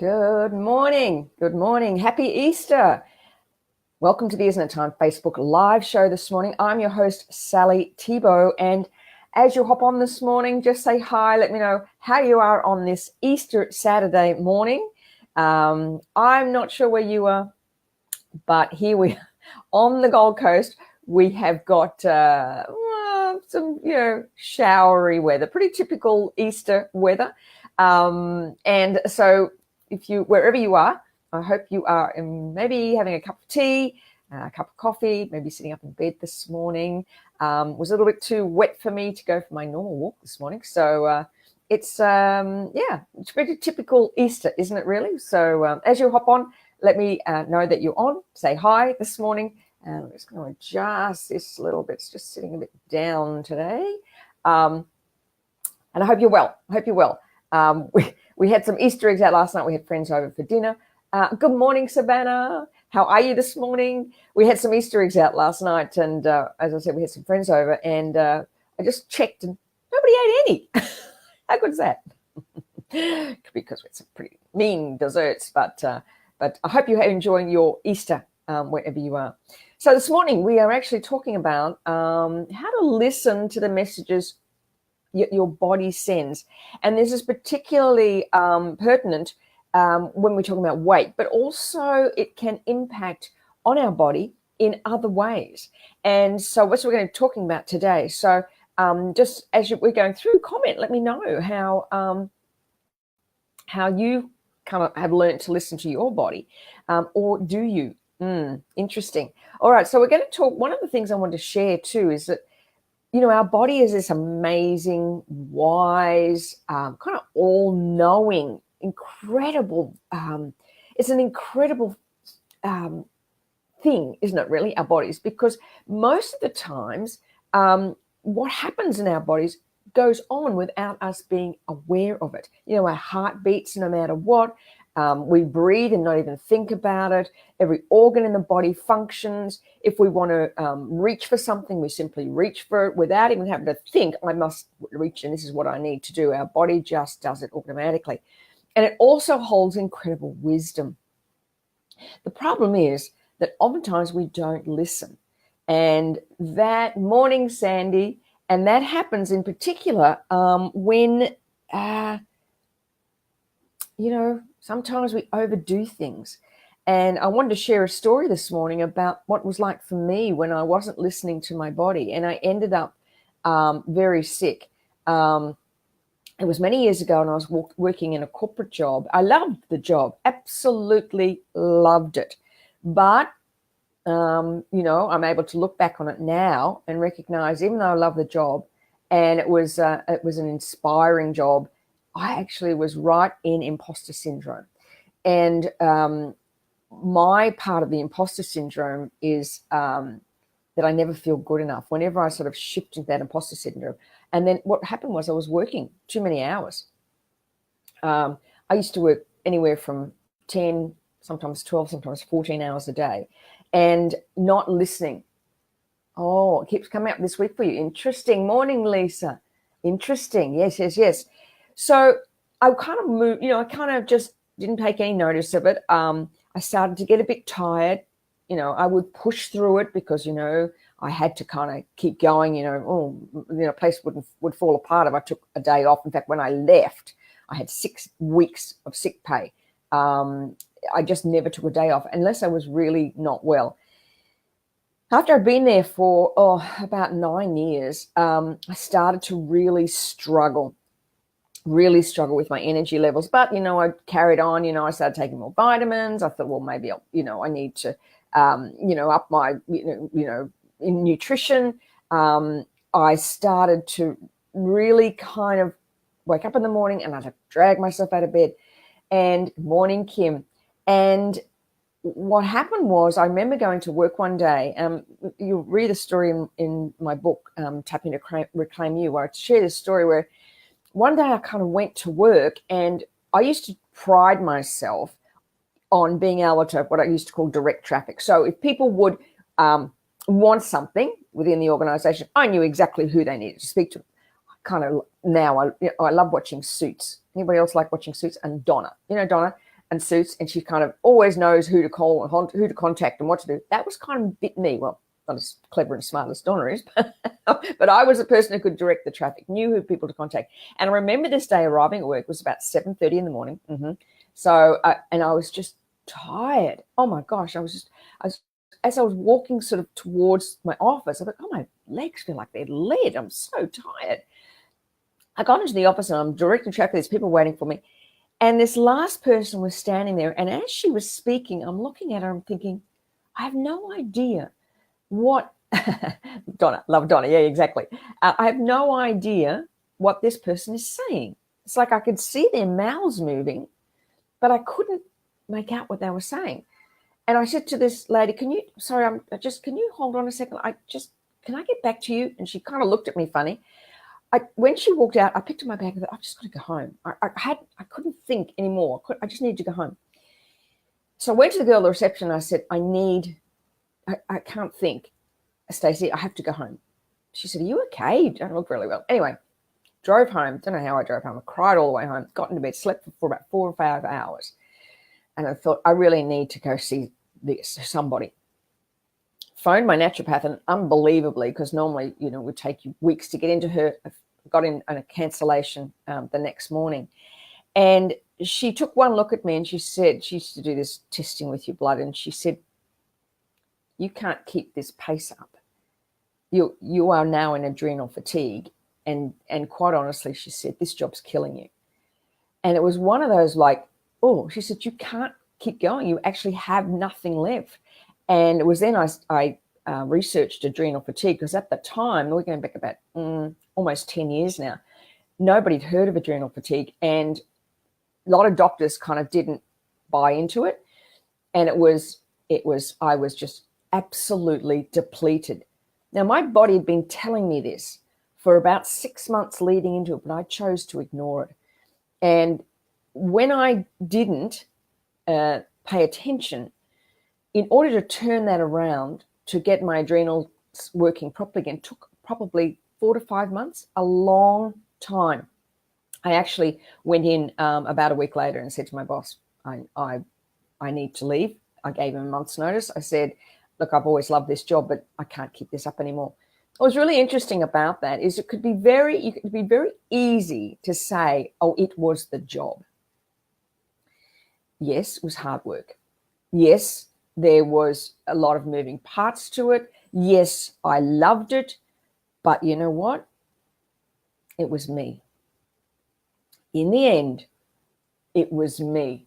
Good morning. Good morning. Happy Easter. Welcome to the Isn't It Time Facebook live show this morning. I'm your host, Sally Thibault. And as you hop on this morning, just say hi. Let me know how you are on this Easter Saturday morning. I'm not sure where you are, but here we are on the Gold Coast. We have got some, showery weather, pretty typical Easter weather. And so wherever you are, I hope you are maybe having a cup of tea, a cup of coffee, maybe sitting up in bed this morning. Was a little bit too wet for me to go for my normal walk this morning. So it's pretty typical Easter, isn't it really? So as you hop on, let me know that you're on. Say hi this morning. And I'm just going to adjust this a little bit. It's just sitting a bit down today. And I hope you're well. We had some Easter eggs out last night. We had friends over for dinner. Good morning, Savannah. How are you this morning? We had some Easter eggs out last night. And as I said, we had some friends over. And I just checked and nobody ate any. How good is that? Because it's some pretty mean desserts. But I hope you're enjoying your Easter wherever you are. So this morning, we are actually talking about how to listen to the messages your body sends. And this is particularly pertinent when we're talking about weight, but also it can impact on our body in other ways. And so what we're going to be talking about today. So just as we're going through, comment, let me know how you kind of have learned to listen to your body, or do you? Interesting. All right, so we're going to talk. One of the things I want to share too is that our body is this amazing, wise, kind of all-knowing, incredible. It's an incredible thing, isn't it? Really, our bodies, because most of the times, what happens in our bodies goes on without us being aware of it. Our heart beats no matter what. We breathe and not even think about it. Every organ in the body functions. If we want to reach for something, we simply reach for it without even having to think, I must reach and this is what I need to do. Our body just does it automatically. And it also holds incredible wisdom. The problem is that oftentimes we don't listen. And that morning, Sandy, and that happens in particular when sometimes we overdo things. And I wanted to share a story this morning about what it was like for me when I wasn't listening to my body. And I ended up very sick. It was many years ago, and I was working in a corporate job. I loved the job, absolutely loved it. But, I'm able to look back on it now and recognize, even though I love the job, and it was an inspiring job, I actually was right in imposter syndrome. And my part of the imposter syndrome is that I never feel good enough. Whenever I sort of shift into that imposter syndrome. And then what happened was I was working too many hours. I used to work anywhere from 10, sometimes 12, sometimes 14 hours a day, and not listening. Oh, it keeps coming up this week for you. Interesting. Morning, Lisa. Interesting. Yes. So I kind of moved, I kind of just didn't take any notice of it. I started to get a bit tired. I would push through it because, I had to kind of keep going, place would fall apart if I took a day off. In fact, when I left, I had 6 weeks of sick pay. I just never took a day off unless I was really not well. After I'd been there for about 9 years, I started to really struggle with my energy levels. But, I carried on, I started taking more vitamins. I thought, well, maybe, I need to, up my, in nutrition. I started to really kind of wake up in the morning and I'd drag myself out of bed. And morning, Kim. And what happened was I remember going to work one day. You'll read a story in my book, Tapping to Reclaim You, where I share this story where one day I kind of went to work, and I used to pride myself on being able to what I used to call direct traffic. So if people would want something within the organization, I knew exactly who they needed to speak to. Kind of now, I love watching Suits. Anybody else like watching Suits? And Donna, Donna, and suits, and she kind of always knows who to call and who to contact and what to do. That was kind of a bit me. Well, not as clever and smart as Donna is, but I was a person who could direct the traffic, knew who people to contact. And I remember this day arriving at work, it was about 7:30 in the morning. So, and I was just tired. Oh my gosh, as I was walking sort of towards my office, I thought, oh, my legs feel like they're lead. I'm so tired. I got into the office and I'm directing traffic. There's people waiting for me. And this last person was standing there. And as she was speaking, I'm looking at her, I'm thinking, I have no idea what, Donna, love Donna. Yeah, exactly. I have no idea what this person is saying. It's like I could see their mouths moving, but I couldn't make out what they were saying. And I said to this lady, can you hold on a second? Can I get back to you? And she kind of looked at me funny. When she walked out, I picked up my bag and thought, I've just got to go home. I couldn't think anymore. I just needed to go home. So I went to the girl at the reception and I said, I can't think. Stacey, I have to go home. She said, are you okay? You don't look really well. Anyway, drove home. Don't know how I drove home. I cried all the way home. Got into bed, slept for about 4 or 5 hours. And I thought, I really need to go see somebody. Phoned my naturopath, and unbelievably, because normally, it would take you weeks to get into her, got in a cancellation the next morning. And she took one look at me and she said, she used to do this testing with your blood, and she said, you can't keep this pace up. You are now in adrenal fatigue. And quite honestly, she said, this job's killing you. And it was one of those like, oh, she said, you can't keep going. You actually have nothing left. And it was then I researched adrenal fatigue, because at the time, we're going back about almost 10 years now, nobody had heard of adrenal fatigue. And a lot of doctors kind of didn't buy into it. And I was just absolutely depleted. Now, my body had been telling me this for about 6 months leading into it, but I chose to ignore it. And when I didn't pay attention, in order to turn that around, to get my adrenals working properly again, took probably 4 to 5 months, a long time. I actually went in about a week later and said to my boss, I need to leave. I gave him a month's notice. I said, look, I've always loved this job, but I can't keep this up anymore. What was really interesting about that is it could be very easy to say, oh, it was the job. Yes, it was hard work. Yes, there was a lot of moving parts to it. Yes, I loved it. But you know what? It was me. In the end, it was me.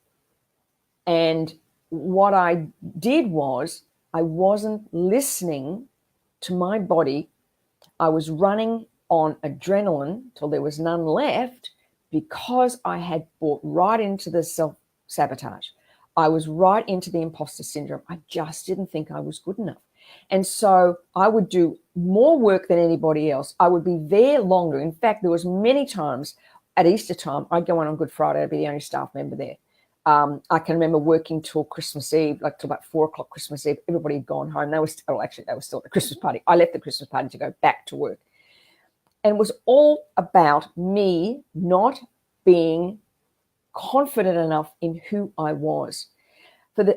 And what I did was I wasn't listening to my body. I was running on adrenaline till there was none left, because I had bought right into the self-sabotage. I was right into the imposter syndrome. I just didn't think I was good enough. And so I would do more work than anybody else. I would be there longer. In fact, there was many times at Easter time, I'd go on Good Friday. I'd be the only staff member there. I can remember working till Christmas Eve, like till about 4 o'clock Christmas Eve. Everybody had gone home. They were still at the Christmas party. I left the Christmas party to go back to work. And it was all about me not being confident enough in who I was.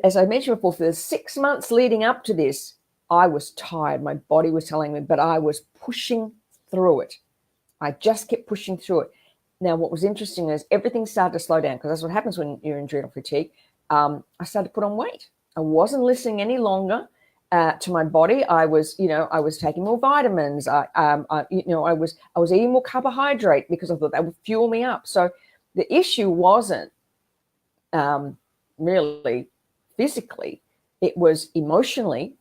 As I mentioned before, for the 6 months leading up to this, I was tired. My body was telling me, but I was pushing through it. I just kept pushing through it. Now, what was interesting is everything started to slow down, because that's what happens when you're in adrenal fatigue. I started to put on weight. I wasn't listening any longer to my body. I was taking more vitamins. I was eating more carbohydrate because I thought that would fuel me up. So the issue wasn't really physically; it was emotionally.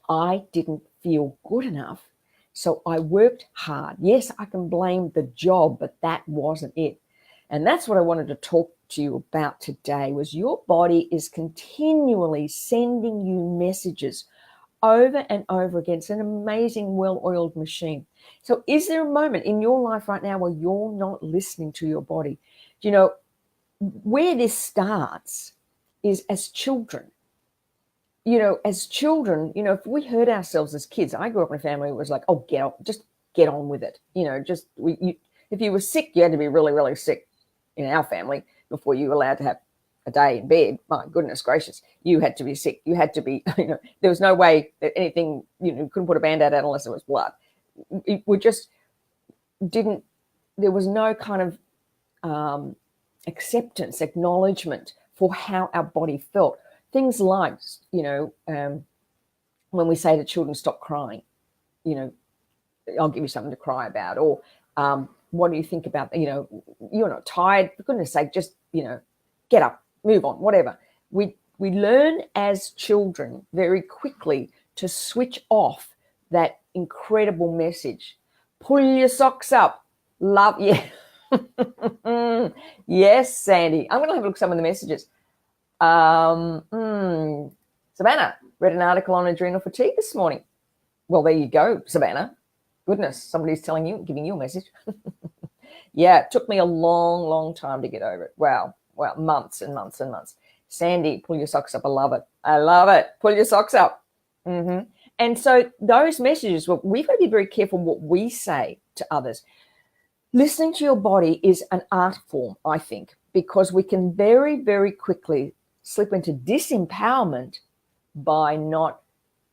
I didn't feel good enough. So I worked hard. Yes, I can blame the job, but that wasn't it. And that's what I wanted to talk to you about today, was your body is continually sending you messages over and over again. It's an amazing, well-oiled machine. So is there a moment in your life right now where you're not listening to your body? Where this starts is as children. As children, if we hurt ourselves as kids, I grew up in a family that was like, oh, just get on with it. If you were sick, you had to be really, really sick in our family before you were allowed to have a day in bed, my goodness gracious, you had to be sick. You had to be, there was no way that anything, you couldn't put a Band-Aid out unless it was blood. We just didn't, there was no kind of acceptance, acknowledgement for how our body felt. Things like, when we say to children, stop crying, I'll give you something to cry about. Or what do you think about, you're not tired, for goodness sake, just, get up, move on, whatever. We learn as children very quickly to switch off that incredible message. Pull your socks up. Love, yeah. Yes, Sandy. I'm going to have a look at some of the messages. Savannah, read an article on adrenal fatigue this morning. Well, there you go, Savannah. Goodness, somebody's telling you, giving you a message. Yeah, it took me a long, long time to get over it. Wow, months and months and months. Sandy, pull your socks up. I love it. Pull your socks up. And so those messages, well, we've got to be very careful what we say to others. Listening to your body is an art form, I think, because we can very, very quickly slip into disempowerment by not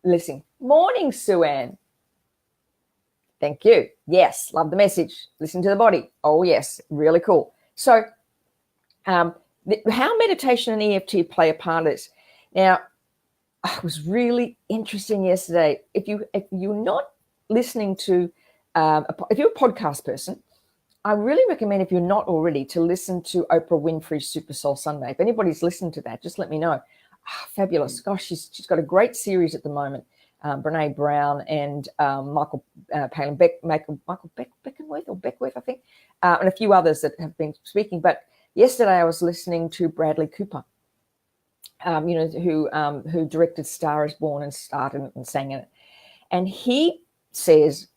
listening. Morning, Sue-Ann. Thank you. Yes, love the message. Listen to the body. Oh, yes, really cool. So how meditation and EFT play a part of this. Now, it was really interesting yesterday. If you're not listening to, if you're a podcast person, I really recommend, if you're not already, to listen to Oprah Winfrey's Super Soul Sunday. If anybody's listened to that, just let me know. Fabulous. Gosh, she's got a great series at the moment. Brene Brown and Michael Beckenworth or Beckworth, I think, and a few others that have been speaking. But yesterday I was listening to Bradley Cooper, who directed Star is Born and starred in it and sang in it. And he says,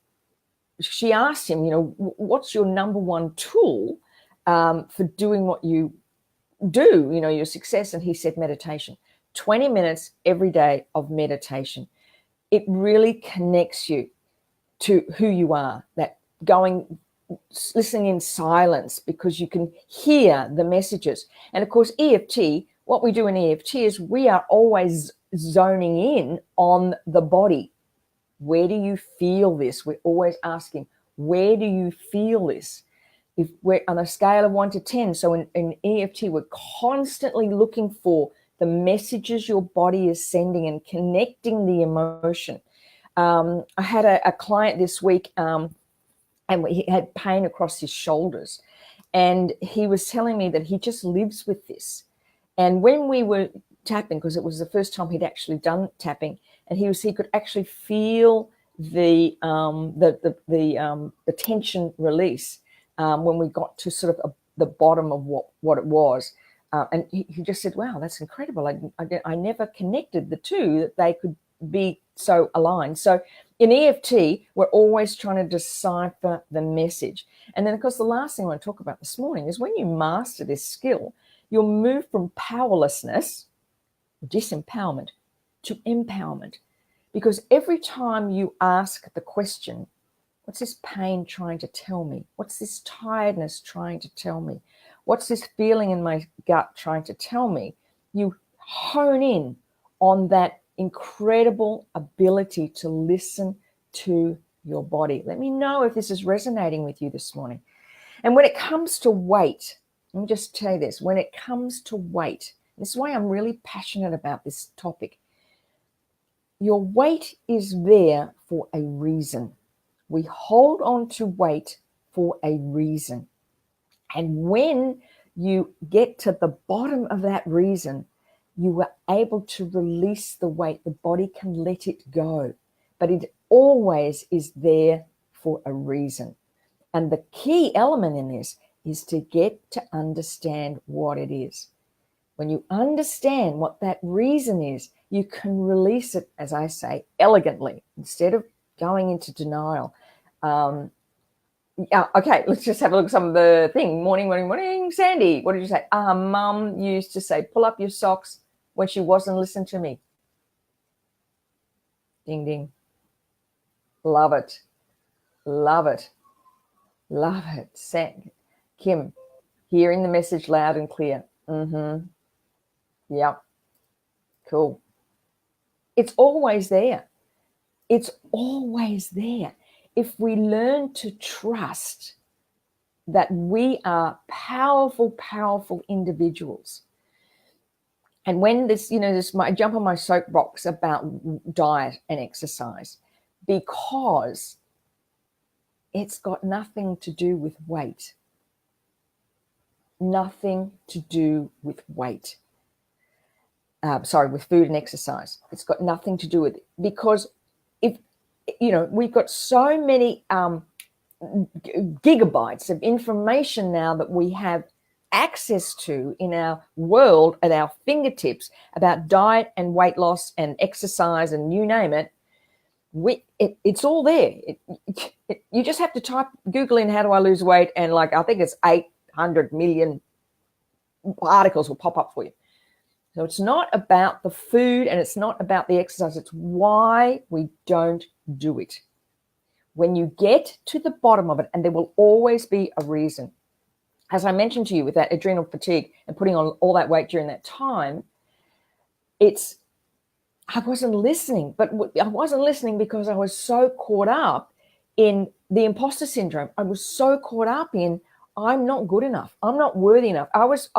she asked him, what's your number one tool for doing what you do, your success? And he said meditation. 20 minutes every day of meditation. It really connects you to who you are, that listening in silence, because you can hear the messages. And of course, EFT, what we do in EFT is we are always zoning in on the body. Where do you feel this? We're always asking, where do you feel this? If we're on a scale of 1 to 10, so in EFT, we're constantly looking for the messages your body is sending and connecting the emotion. I had a client this week, and he had pain across his shoulders, and he was telling me that he just lives with this. And when we were tapping, because it was the first time he'd actually done tapping, and he could actually feel the tension release when we got to sort of the bottom of what it was. And he just said, wow, that's incredible. I never connected the two, that they could be so aligned. So in EFT, we're always trying to decipher the message. And then, of course, the last thing I want to talk about this morning is when you master this skill, you'll move from powerlessness, disempowerment, to empowerment. Because every time you ask the question, what's this pain trying to tell me? What's this tiredness trying to tell me? What's this feeling in my gut trying to tell me? You hone in on that incredible ability to listen to your body. Let me know if this is resonating with you this morning. And when it comes to weight, let me just tell you this, when it comes to weight, this is why I'm really passionate about this topic. Your weight is there for a reason. We hold on to weight for a reason. And when you get to the bottom of that reason, you are able to release the weight. The body can let it go. But it always is there for a reason. And the key element in this is to get to understand what it is. When you understand what that reason is, you can release it, as I say, elegantly, instead of going into denial. Okay, let's just have a look at some of the thing. Morning, Sandy. What did you say? Mum used to say, pull up your socks when she wasn't listening to me. Ding, ding. Love it. Love it. Love it. Kim, hearing the message loud and clear. Yeah. Cool. It's always there. It's always there. If we learn to trust that we are powerful, powerful individuals. And when this, I jump on my soapbox about diet and exercise, because it's got nothing to do with weight. Nothing to do with weight. With food and exercise. It's got nothing to do with it. Because we've got so many gigabytes of information now that we have access to in our world at our fingertips about diet and weight loss and exercise and you name it. It's all there. You just have to Google in how do I lose weight, and I think it's 800 million articles will pop up for you. So it's not about the food and it's not about the exercise. It's why we don't do it. When you get to the bottom of it, and there will always be a reason. As I mentioned to you with that adrenal fatigue and putting on all that weight during that time, I wasn't listening, but I wasn't listening because I was so caught up in the imposter syndrome. I was so caught up in, I'm not good enough. I'm not worthy enough. I was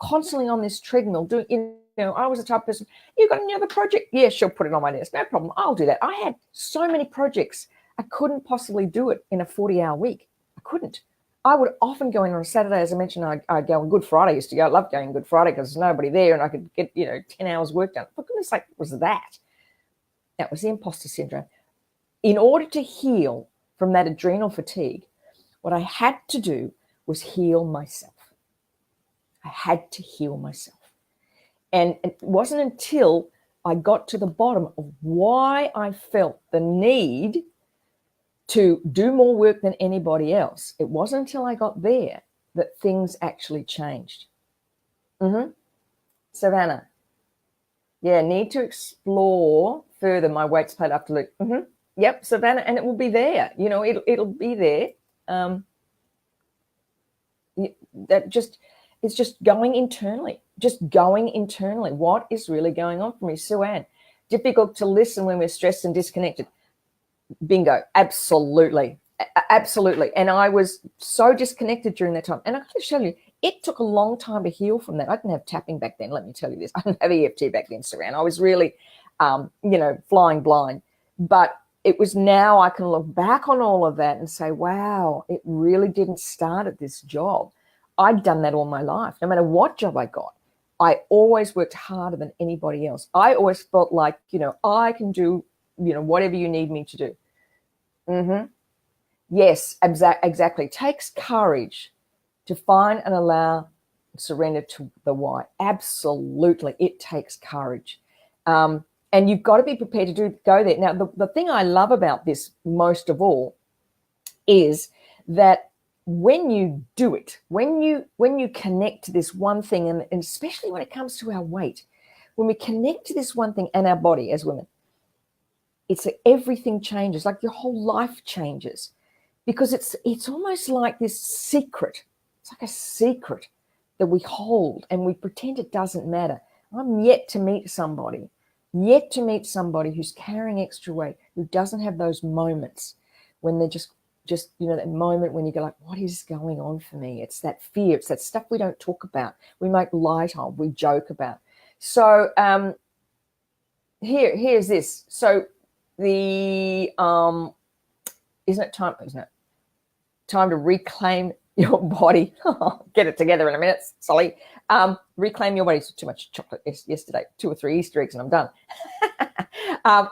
constantly on this treadmill doing, I was the type of person, you got any other project? Yeah, she'll put it on my desk. No problem. I'll do that. I had so many projects. I couldn't possibly do it in a 40-hour week. I couldn't. I would often go in on a Saturday. As I mentioned, I'd go on Good Friday. I used to go. I loved going on Good Friday because there's nobody there and I could get, 10 hours work done. For goodness sake, was that? That was the imposter syndrome. In order to heal from that adrenal fatigue, what I had to do was heal myself. I had to heal myself. And it wasn't until I got to the bottom of why I felt the need to do more work than anybody else. It wasn't until I got there that things actually changed. Savannah. Yeah, need to explore further. My weight's played up to Luke. Yep, Savannah, and it will be there. It'll be there. It's just going internally. What is really going on for me? Sue Ann, difficult to listen when we're stressed and disconnected. Bingo. Absolutely. And I was so disconnected during that time. And I got to show you, it took a long time to heal from that. I didn't have tapping back then. Let me tell you this. I didn't have EFT back then, Sue Ann. I was really, flying blind. But it was now I can look back on all of that and say, wow, it really didn't start at this job. I'd done that all my life. No matter what job I got, I always worked harder than anybody else. I always felt like, I can do, whatever you need me to do. Yes, exactly. It takes courage to find and allow surrender to the why. Absolutely. It takes courage. And you've got to be prepared to go there. Now, the thing I love about this most of all is that when you do it, when you connect to this one thing, and especially when it comes to our weight, when we connect to this one thing and our body as women, it's like everything changes, like your whole life changes, because it's almost like this secret. It's like a secret that we hold and we pretend it doesn't matter. I'm yet to meet somebody who's carrying extra weight, who doesn't have those moments when they're just that moment when you go like, what is going on for me? It's that fear. It's that stuff we don't talk about. We make light of, we joke about. So here's this. So isn't it time to reclaim your body? Get it together in a minute, Solly. Reclaim your body. It's too much chocolate yesterday. 2 or 3 Easter eggs and I'm done.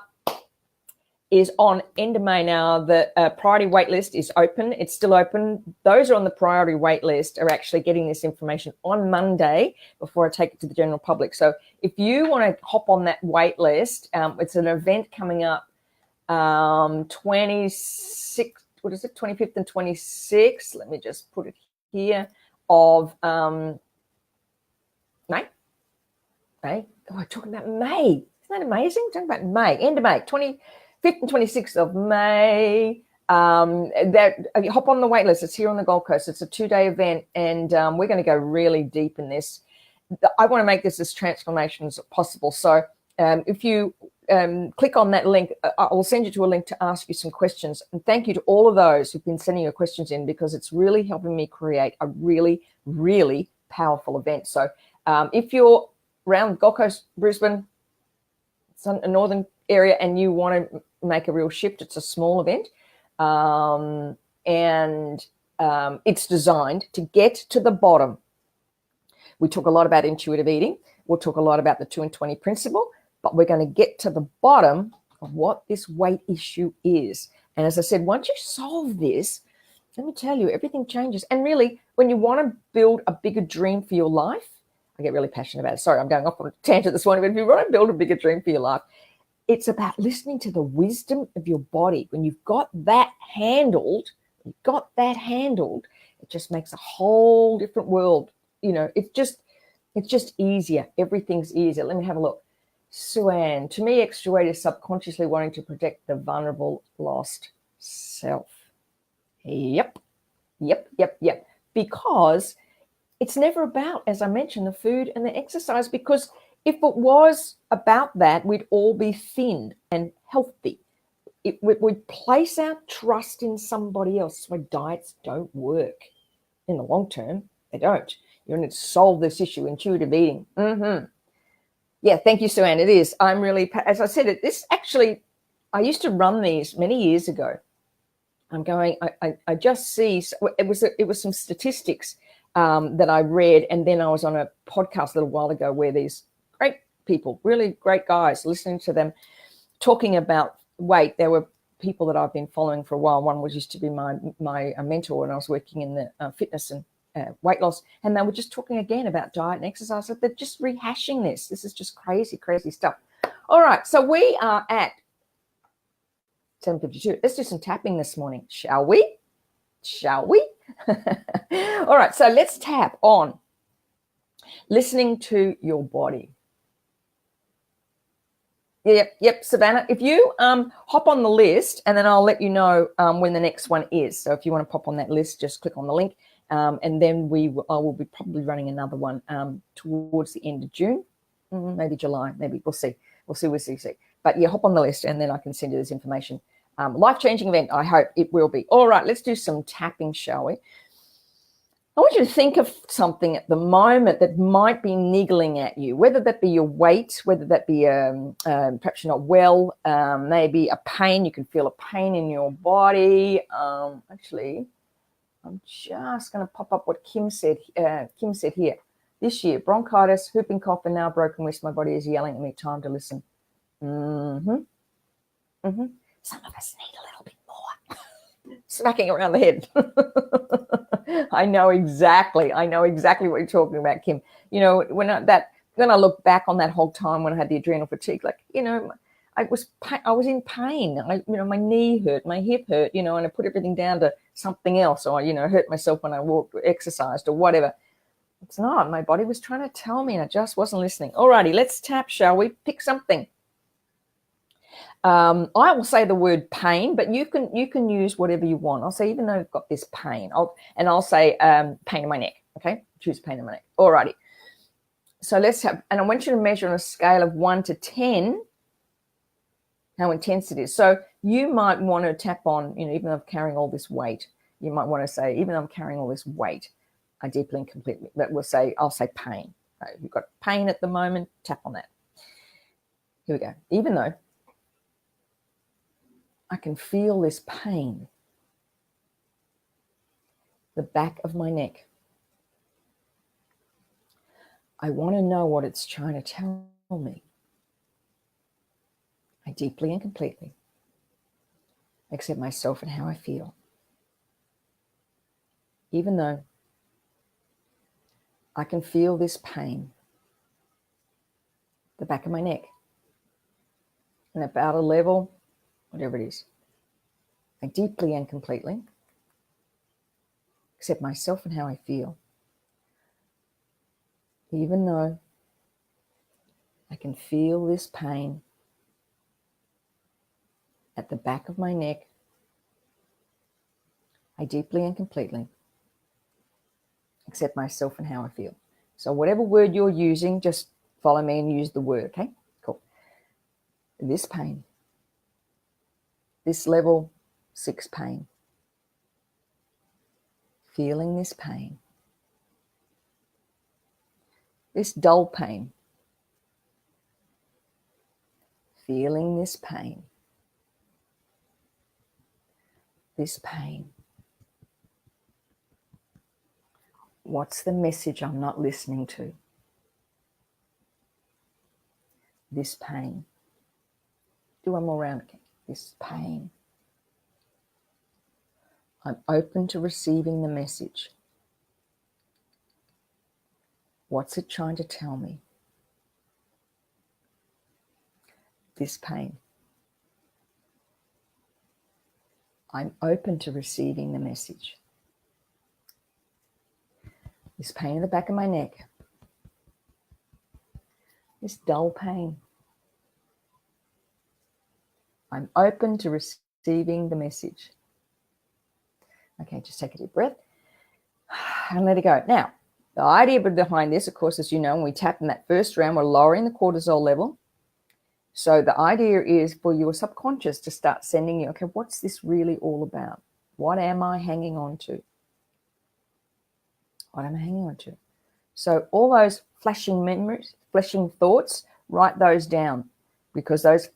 Is on end of May now. The priority wait list is open. It's still open. Those who are on the priority wait list are actually getting this information on Monday before I take it to the general public. So if you want to hop on that wait list, it's an event coming up 25th and 26th. Let me just put it here of May. Oh, I'm talking about May. Isn't that amazing? I'm talking about May, end of May, 25th and 26th of May. Hop on the wait list. It's here on the Gold Coast. It's a 2-day event, and we're going to go really deep in this. I want to make this as transformational as possible. So if you click on that link, I will send you to a link to ask you some questions. And thank you to all of those who've been sending your questions in, because it's really helping me create a really, really powerful event. So if you're around Gold Coast, Brisbane, it's a northern area, and you want to make a real shift, it's a small event. And it's designed to get to the bottom. We talk a lot about intuitive eating. We'll talk a lot about the 2 and 20 principle, but we're going to get to the bottom of what this weight issue is. And as I said, once you solve this, let me tell you, everything changes. And really, when you want to build a bigger dream for your life, I get really passionate about it. Sorry, I'm going off on a tangent this morning, but if you want to build a bigger dream for your life, it's about listening to the wisdom of your body. When you've got that handled, it just makes a whole different world. You know, it's just easier. Everything's easier. Let me have a look. Suan, to me, extra weight is subconsciously wanting to protect the vulnerable, lost self. Yep. Because it's never about, as I mentioned, the food and the exercise, because if it was about that, we'd all be thin and healthy. We'd place our trust in somebody else. That's why diets don't work in the long term. They don't. You need to solve this issue, intuitive eating. Yeah, thank you, Suan. It is. I'm really, as I said, this actually, I used to run these many years ago. I'm going, I just see, it was some statistics that I read, and then I was on a podcast a little while ago where these great people, really great guys, listening to them talking about weight. There were people that I've been following for a while. One was used to be my mentor when I was working in the fitness and weight loss, and they were just talking again about diet and exercise. So they're just rehashing this. This is just crazy stuff. All right, so we are at 7:52. Let's do some tapping this morning, shall we? All right, so let's tap on listening to your body. Yep, Savannah. If you hop on the list, and then I'll let you know when the next one is. So if you want to pop on that list, just click on the link, and then I will be probably running another one towards the end of June, maybe July, maybe we'll see. We'll see. But yeah, hop on the list, and then I can send you this information. Life-changing event. I hope it will be. All right, let's do some tapping, shall we? I want you to think of something at the moment that might be niggling at you, whether that be your weight, whether that be perhaps you're not well, maybe a pain. You can feel a pain in your body. Actually, I'm just going to pop up what Kim said. Kim said here, this year, bronchitis, whooping cough, and now broken wrist. My body is yelling at me, time to listen. Some of us need a little bit more smacking around the head. I know exactly what you're talking about, Kim. You know, when I look back on that whole time when I had the adrenal fatigue, like, you know, I was in pain. My knee hurt, my hip hurt, you know, and I put everything down to something else, or, you know, hurt myself when I walked or exercised or whatever. It's not. My body was trying to tell me, and I just wasn't listening. Alrighty, let's tap, shall we? Pick something. I will say the word pain, but you can use whatever you want. I'll say, even though I've got this pain, I'll say pain in my neck. Okay, choose pain in my neck. Alrighty. So let's have, and I want you to measure on a scale of 1 to 10 how intense it is. So you might want to tap on, you know, even though I'm carrying all this weight, you might want to say, even though I'm carrying all this weight, I deeply and completely. That will say, I'll say pain. Right, you've got pain at the moment. Tap on that. Here we go. Even though I can feel this pain, the back of my neck. I want to know what it's trying to tell me. I deeply and completely accept myself and how I feel. Even though I can feel this pain, the back of my neck, and about a level, whatever it is, I deeply and completely accept myself and how I feel. Even though I can feel this pain at the back of my neck, I deeply and completely accept myself and how I feel. So whatever word you're using, just follow me and use the word, okay? Cool. This pain. This level 6 pain. Feeling this pain. This dull pain. Feeling this pain. This pain. What's the message I'm not listening to? This pain. Do one more round. Okay. This pain. I'm open to receiving the message. What's it trying to tell me? This pain. I'm open to receiving the message. This pain in the back of my neck. This dull pain. I'm open to receiving the message. Okay, just take a deep breath and let it go. Now, the idea behind this, of course, as you know, when we tap in that first round, we're lowering the cortisol level. So the idea is for your subconscious to start sending you, okay, what's this really all about? What am I hanging on to? What am I hanging on to? So all those flashing memories, flashing thoughts, write those down, because those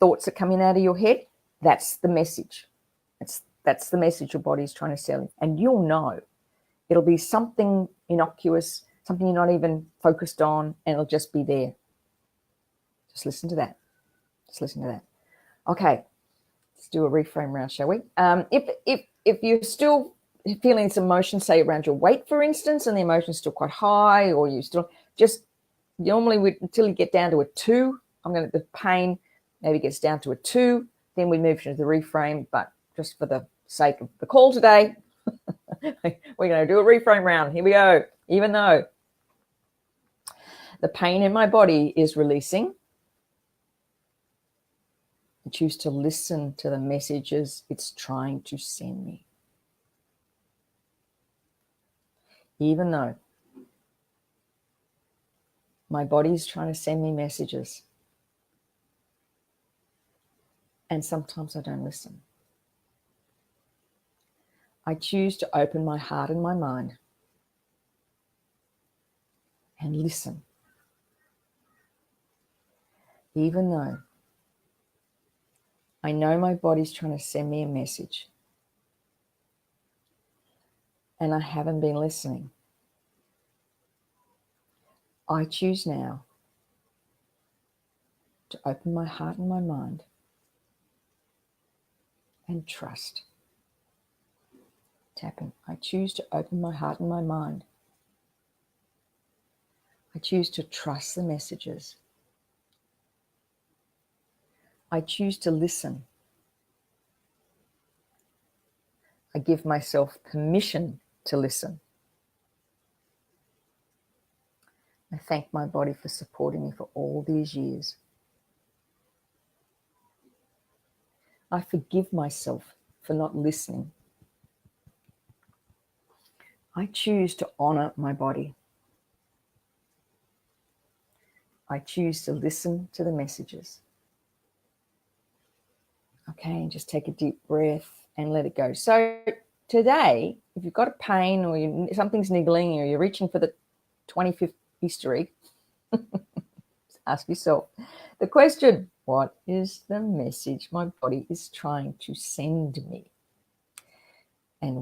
thoughts that come in out of your head, that's the message. That's the message your body's trying to sell you. And you'll know. It'll be something innocuous, something you're not even focused on, and it'll just be there. Just listen to that. Just listen to that. Okay, let's do a reframe round, shall we? If you're still feeling this emotion, say around your weight, for instance, and the emotion's still quite high, or you still just normally until you get down to a 2, the pain maybe gets down to a 2, then we move into the reframe. But just for the sake of the call today, we're going to do a reframe round. Here we go. Even though the pain in my body is releasing, I choose to listen to the messages it's trying to send me. Even though my body is trying to send me messages, and sometimes I don't listen. I choose to open my heart and my mind and listen. Even though I know my body's trying to send me a message and I haven't been listening, I choose now to open my heart and my mind and trust. Tapping. I choose to open my heart and my mind. I choose to trust the messages. I choose to listen. I give myself permission to listen. I thank my body for supporting me for all these years. I forgive myself for not listening. I choose to honor my body. I choose to listen to the messages. Okay, and just take a deep breath and let it go. So today, if you've got a pain or something's niggling or you're reaching for the 25th Easter egg, ask yourself the question, what is the message my body is trying to send me? And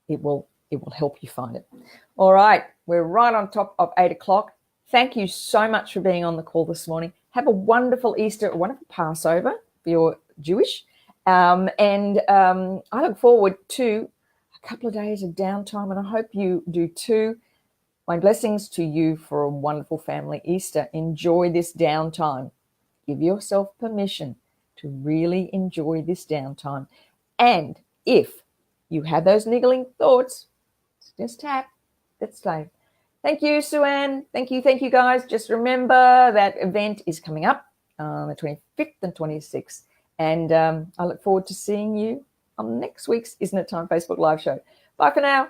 it will help you find it. All right, we're right on top of 8 o'clock. Thank you so much for being on the call this morning. Have a wonderful Easter, a wonderful Passover if you're Jewish. I look forward to a couple of days of downtime, and I hope you do too. My blessings to you for a wonderful family Easter. Enjoy this downtime. Give yourself permission to really enjoy this downtime. And if you have those niggling thoughts, just tap. Let's play. Thank you, Sue-Ann. Thank you, guys. Just remember that event is coming up on the 25th and 26th. And I look forward to seeing you on next week's Isn't It Time Facebook Live show. Bye for now.